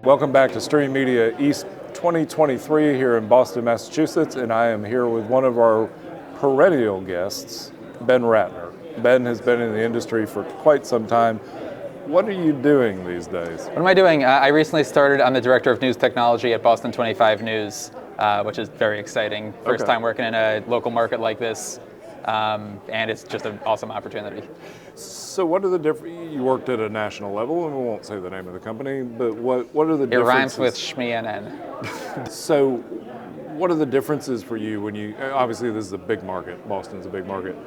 Welcome back to Stream Media East 2023 here in Boston, Massachusetts, and I am here with one of our perennial guests, Ben Ratner. Ben has been in the industry for quite some time. What are you doing these days? What am I doing? I recently started. I'm the director of news technology at Boston 25 News, which is very exciting. First time working in a local market like this, and it's just an awesome opportunity. So what are the different, you worked at a national level, and we won't say the name of the company, but what are the differences? It rhymes with Shmi-NN. So what are the differences for you when you, obviously this is a big market, Boston's a big market.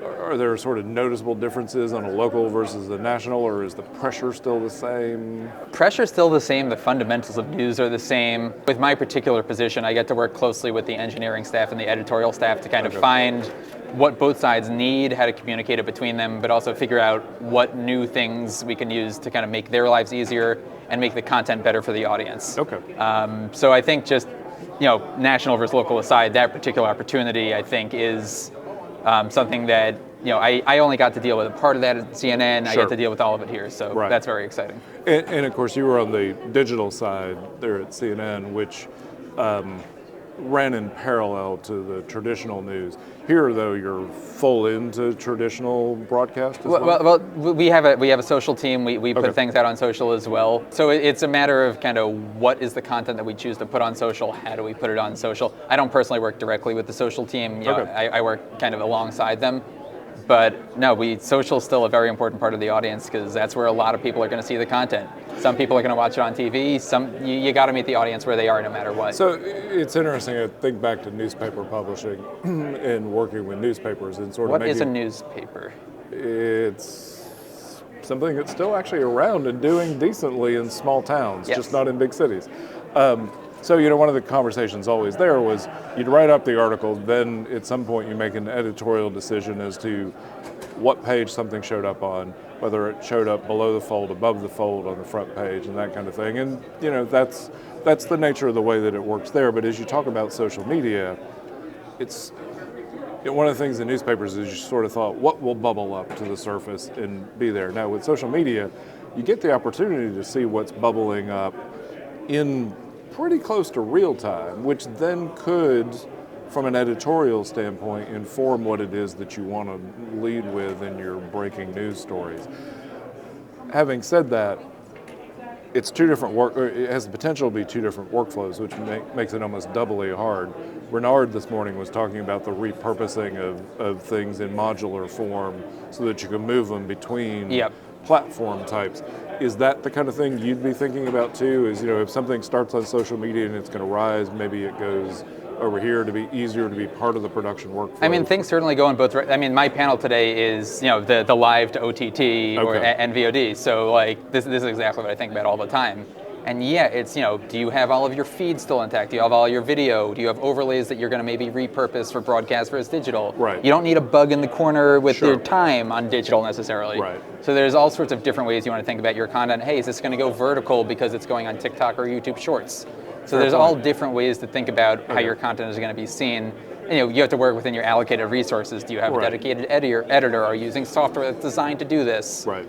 Are there sort of noticeable differences on a local versus a national, or is the pressure still the same? Pressure's still the same, the fundamentals of news are the same. With my particular position, I get to work closely with the engineering staff and the editorial staff to kind of find what both sides need, how to communicate it between them, but also figure out what new things we can use to kind of make their lives easier and make the content better for the audience. Okay. So I think just, national versus local aside, that particular opportunity, I think, is something that, I only got to deal with a part of that at CNN. Sure. I get to deal with all of it here, so That's very exciting. And of course, you were on the digital side there at CNN, which ran in parallel to the traditional news. Here, though, you're full into traditional broadcast as well? Well, we have a social team. We put things out on social as well. So it's a matter of kind of what is the content that we choose to put on social, how do we put it on social. I don't personally work directly with the social team. I work kind of alongside them. But no, social is still a very important part of the audience because that's where a lot of people are going to see the content. Some people are going to watch it on TV. You got to meet the audience where they are no matter what. So it's interesting to think back to newspaper publishing and working with newspapers and sort of What is a newspaper? It's something that's still actually around and doing decently in small towns, just not in big cities. So, one of the conversations always there was you'd write up the article, then at some point you make an editorial decision as to what page something showed up on, whether it showed up below the fold, above the fold, on the front page, and that kind of thing. And, that's the nature of the way that it works there. But as you talk about social media, it's one of the things in newspapers is you sort of thought, what will bubble up to the surface and be there? Now, with social media, you get the opportunity to see what's bubbling up in pretty close to real time, which then could, from an editorial standpoint, inform what it is that you want to lead with in your breaking news stories. Having said that, it's two different it has the potential to be two different workflows, which makes it almost doubly hard. Bernard this morning was talking about the repurposing of things in modular form so that you can move them between platform types. Is that the kind of thing you'd be thinking about too? Is, if something starts on social media and it's going to rise, maybe it goes over here to be easier to be part of the production workflow? I mean, things certainly go in both. I mean, my panel today is, the live to OTT and VOD. So this is exactly what I think about all the time. And it's, do you have all of your feeds still intact? Do you have all your video? Do you have overlays that you're going to maybe repurpose for broadcast versus digital? Right. You don't need a bug in the corner with your time on digital necessarily. Right. So there's all sorts of different ways you want to think about your content. Hey, is this going to go vertical because it's going on TikTok or YouTube Shorts? So there's all different ways to think about how your content is going to be seen. And, you have to work within your allocated resources. Do you have a dedicated editor? Are you using software that's designed to do this? Right.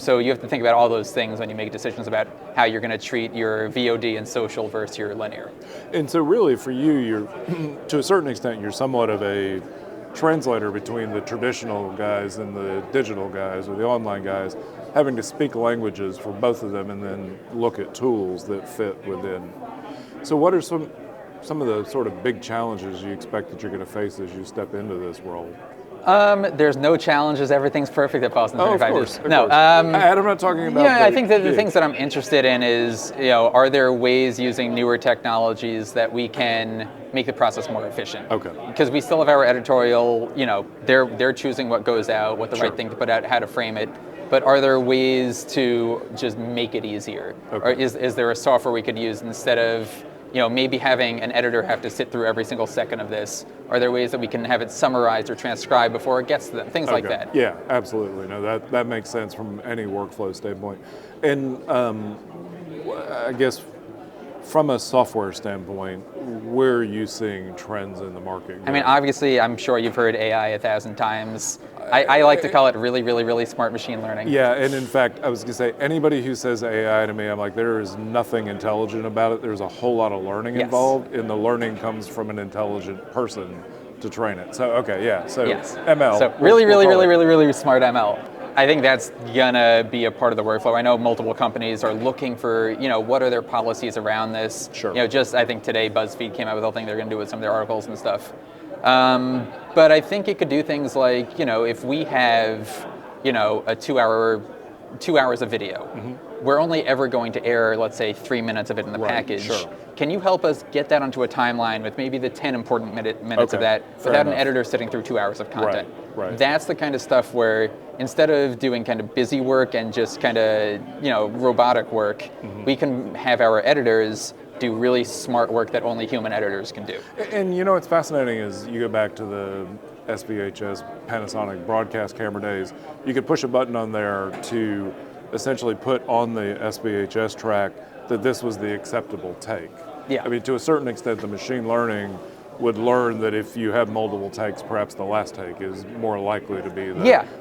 So you have to think about all those things when you make decisions about how you're going to treat your VOD and social versus your linear. And so really for you, you're, to a certain extent, you're somewhat of a translator between the traditional guys and the digital guys or the online guys, having to speak languages for both of them and then look at tools that fit within. So what are some of the sort of big challenges you expect that you're going to face as you step into this role? There's no challenges. Everything's perfect at Boston 25 News. No, I'm not talking about. I think that the things that I'm interested in is, are there ways using newer technologies that we can make the process more efficient? Okay. Because we still have our editorial. They're choosing what goes out, what the right thing to put out, how to frame it. But are there ways to just make it easier? Okay. Or is there a software we could use instead of maybe having an editor have to sit through every single second of this? Are there ways that we can have it summarized or transcribed before it gets to them? Things like that. Yeah, absolutely. No, that makes sense from any workflow standpoint. And I guess from a software standpoint, where are you seeing trends in the market go? I mean, obviously, I'm sure you've heard AI 1,000 times. I like to call it really, really, really smart machine learning. Yeah, and in fact, I was going to say, anybody who says AI to me, I'm like, there is nothing intelligent about it. There's a whole lot of learning involved, and the learning comes from an intelligent person to train it. So, okay, yeah, so ML. So really, really, really, really, really smart ML. I think that's gonna be a part of the workflow. I know multiple companies are looking for, what are their policies around this? Sure. Just I think today BuzzFeed came out with a thing they're gonna do with some of their articles and stuff. But I think it could do things like, if we have, a 2 hours of video, we're only ever going to air, let's say, 3 minutes of it in the package. Sure. Can you help us get that onto a timeline with maybe the 10 important minutes of that without an editor sitting through 2 hours of content? Right. That's the kind of stuff where instead of doing kind of busy work and just kind of, robotic work, we can have our editors do really smart work that only human editors can do. And what's fascinating is you go back to the SVHS Panasonic broadcast camera days, you could push a button on there to essentially put on the SVHS track that this was the acceptable take. Yeah. I mean, to a certain extent, the machine learning would learn that if you have multiple takes, perhaps the last take is more likely to be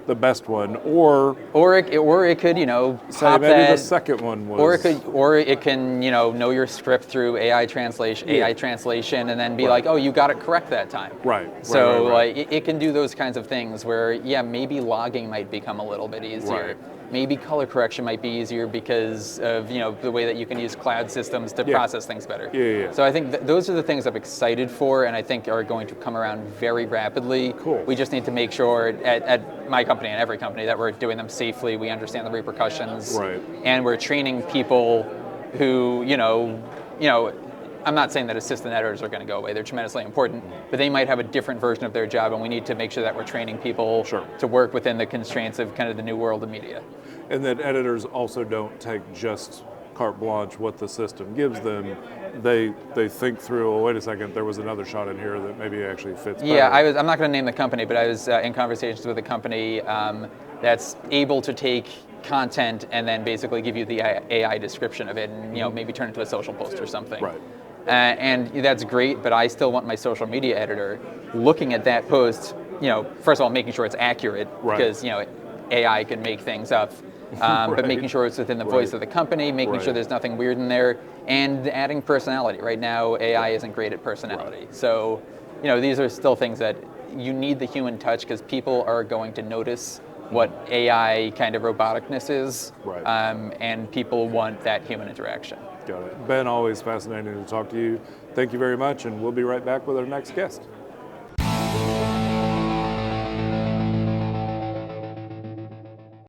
the best one, or it could say maybe the second one was, or it can know your script through AI translation, and then be like, oh, you got it correct that time. So like it can do those kinds of things where maybe logging might become a little bit easier. Maybe color correction might be easier because of the way that you can use cloud systems to process things better. So I think those are the things I'm excited for, and I think are going to come around very rapidly. Cool. We just need to make sure at my company and every company that we're doing them safely. We understand the repercussions, and we're training people who I'm not saying that assistant editors are going to go away. They're tremendously important, but they might have a different version of their job, and we need to make sure that we're training people to work within the constraints of kind of the new world of media. And that editors also don't take just carte blanche what the system gives them. They think through, oh, wait a second, there was another shot in here that maybe actually fits better. Yeah, I'm not going to name the company, but I was in conversations with a company that's able to take content and then basically give you the AI description of it, and maybe turn it into a social post or something. And that's great, but I still want my social media editor looking at that post, first of all, making sure it's accurate, because AI can make things up, but making sure it's within the voice of the company, making sure there's nothing weird in there, and adding personality. Right now, AI isn't great at personality. So, these are still things that you need the human touch, because people are going to notice what AI kind of roboticness is, and people want that human interaction. Got it. Ben, always fascinating to talk to you. Thank you very much, and we'll be right back with our next guest.